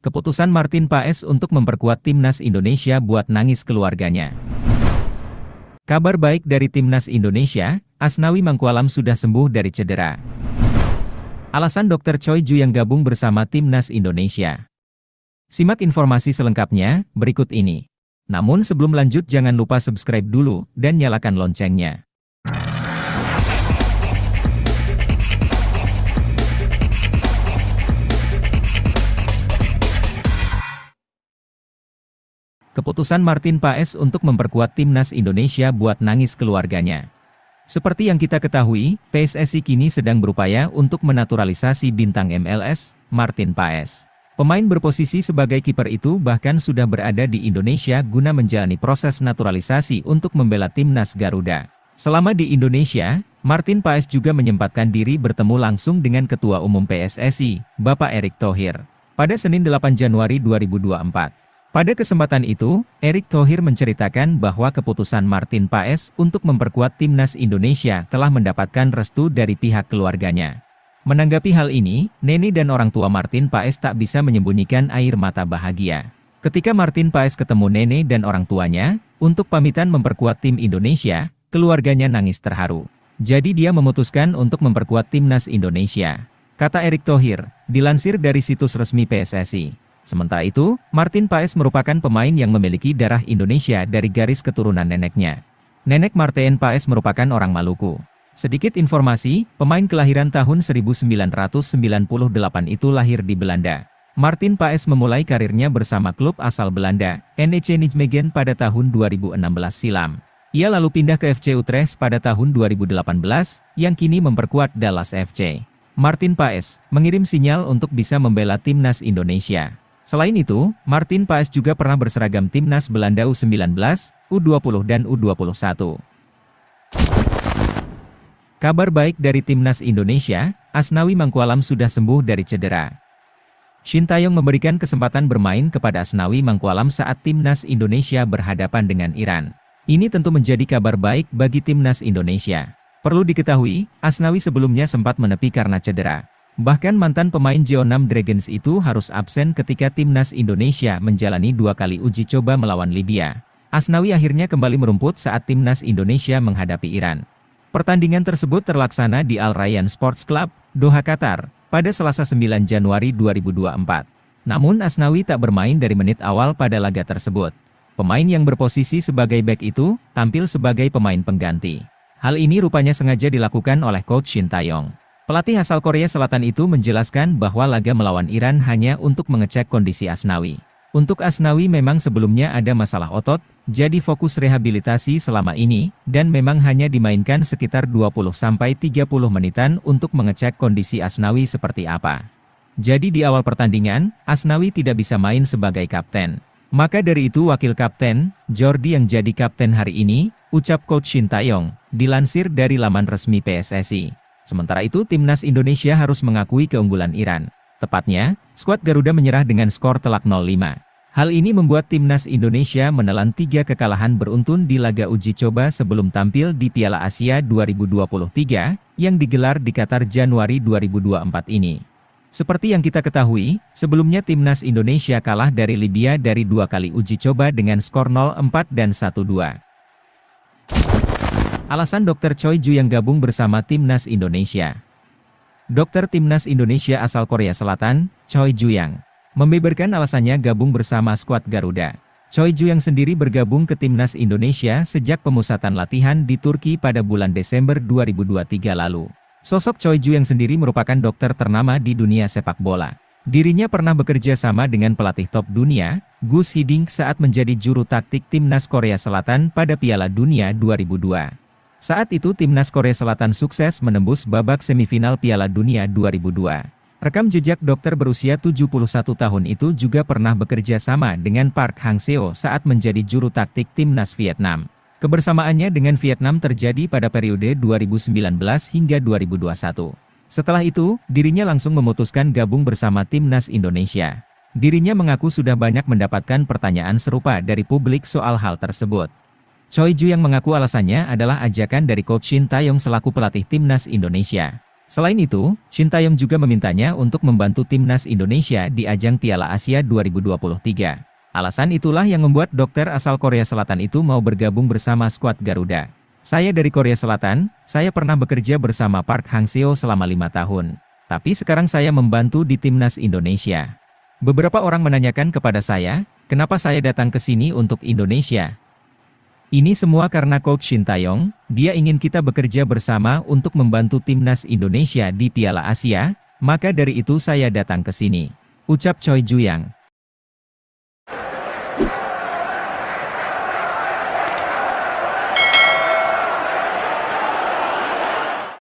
Keputusan Martin Paes untuk memperkuat timnas Indonesia buat nangis keluarganya. Kabar baik dari timnas Indonesia, Asnawi Mangkualam sudah sembuh dari cedera. Alasan Dr. Choi Ju yang gabung bersama timnas Indonesia. Simak informasi selengkapnya berikut ini. Namun sebelum lanjut jangan lupa subscribe dulu dan nyalakan loncengnya. Keputusan Martin Paes untuk memperkuat timnas Indonesia buat nangis keluarganya. Seperti yang kita ketahui, PSSI kini sedang berupaya untuk menaturalisasi bintang MLS, Martin Paes. Pemain berposisi sebagai kiper itu bahkan sudah berada di Indonesia guna menjalani proses naturalisasi untuk membela timnas Garuda. Selama di Indonesia, Martin Paes juga menyempatkan diri bertemu langsung dengan Ketua Umum PSSI, Bapak Erick Thohir, pada Senin 8 Januari 2024. Pada kesempatan itu, Erick Thohir menceritakan bahwa keputusan Martin Paes untuk memperkuat timnas Indonesia telah mendapatkan restu dari pihak keluarganya. Menanggapi hal ini, Neni dan orang tua Martin Paes tak bisa menyembunyikan air mata bahagia. Ketika Martin Paes ketemu Nene dan orang tuanya, untuk pamitan memperkuat tim Indonesia, keluarganya nangis terharu. Jadi dia memutuskan untuk memperkuat timnas Indonesia, kata Erick Thohir, dilansir dari situs resmi PSSI. Sementara itu, Martin Paes merupakan pemain yang memiliki darah Indonesia dari garis keturunan neneknya. Nenek Martin Paes merupakan orang Maluku. Sedikit informasi, pemain kelahiran tahun 1998 itu lahir di Belanda. Martin Paes memulai karirnya bersama klub asal Belanda, NEC Nijmegen pada tahun 2016 silam. Ia lalu pindah ke FC Utrecht pada tahun 2018, yang kini memperkuat Dallas FC. Martin Paes mengirim sinyal untuk bisa membela timnas Indonesia. Selain itu, Martin Paes juga pernah berseragam timnas Belanda U19, U20 dan U21. Kabar baik dari timnas Indonesia, Asnawi Mangkualam sudah sembuh dari cedera. Shin Taeyong memberikan kesempatan bermain kepada Asnawi Mangkualam saat timnas Indonesia berhadapan dengan Iran. Ini tentu menjadi kabar baik bagi timnas Indonesia. Perlu diketahui, Asnawi sebelumnya sempat menepi karena cedera. Bahkan mantan pemain Jeonnam Dragons itu harus absen ketika timnas Indonesia menjalani 2 kali uji coba melawan Libya. Asnawi akhirnya kembali merumput saat timnas Indonesia menghadapi Iran. Pertandingan tersebut terlaksana di Al Rayyan Sports Club, Doha, Qatar, pada Selasa 9 Januari 2024. Namun Asnawi tak bermain dari menit awal pada laga tersebut. Pemain yang berposisi sebagai bek itu tampil sebagai pemain pengganti. Hal ini rupanya sengaja dilakukan oleh Coach Shin Taeyong. Pelatih asal Korea Selatan itu menjelaskan bahwa laga melawan Iran hanya untuk mengecek kondisi Asnawi. Untuk Asnawi memang sebelumnya ada masalah otot, jadi fokus rehabilitasi selama ini, dan memang hanya dimainkan sekitar 20-30 menitan untuk mengecek kondisi Asnawi seperti apa. Jadi di awal pertandingan, Asnawi tidak bisa main sebagai kapten. Maka dari itu wakil kapten, Jordi yang jadi kapten hari ini, ucap Coach Shin Taeyong, dilansir dari laman resmi PSSI. Sementara itu timnas Indonesia harus mengakui keunggulan Iran. Tepatnya, skuad Garuda menyerah dengan skor telak 0-5. Hal ini membuat timnas Indonesia menelan 3 kekalahan beruntun di laga uji coba sebelum tampil di Piala Asia 2023 yang digelar di Qatar Januari 2024 ini. Seperti yang kita ketahui, sebelumnya timnas Indonesia kalah dari Libya dari 2 kali uji coba dengan skor 0-4 dan 1-2. Alasan Dr. Choi Ju yang gabung bersama timnas Indonesia. Dokter timnas Indonesia asal Korea Selatan, Choi Ju yang membeberkan alasannya gabung bersama skuad Garuda. Choi Ju yang sendiri bergabung ke timnas Indonesia sejak pemusatan latihan di Turki pada bulan Desember 2023 lalu. Sosok Choi Ju yang sendiri merupakan dokter ternama di dunia sepak bola. Dirinya pernah bekerja sama dengan pelatih top dunia, Gus Hiddink saat menjadi juru taktik timnas Korea Selatan pada Piala Dunia 2002. Saat itu timnas Korea Selatan sukses menembus babak semifinal Piala Dunia 2002. Rekam jejak dokter berusia 71 tahun itu juga pernah bekerja sama dengan Park Hang-seo saat menjadi juru taktik timnas Vietnam. Kebersamaannya dengan Vietnam terjadi pada periode 2019 hingga 2021. Setelah itu, dirinya langsung memutuskan gabung bersama timnas Indonesia. Dirinya mengaku sudah banyak mendapatkan pertanyaan serupa dari publik soal hal tersebut. Choi Ju yang mengaku alasannya adalah ajakan dari Coach Shin Taeyong selaku pelatih timnas Indonesia. Selain itu, Shin Taeyong juga memintanya untuk membantu timnas Indonesia di ajang Piala Asia 2023. Alasan itulah yang membuat dokter asal Korea Selatan itu mau bergabung bersama skuad Garuda. Saya dari Korea Selatan, saya pernah bekerja bersama Park Hang-seo selama 5 tahun. Tapi sekarang saya membantu di timnas Indonesia. Beberapa orang menanyakan kepada saya, kenapa saya datang ke sini untuk Indonesia? Ini semua karena Coach Shin Taeyong, dia ingin kita bekerja bersama untuk membantu timnas Indonesia di Piala Asia, maka dari itu saya datang ke sini. Ucap Choi Ju-yang.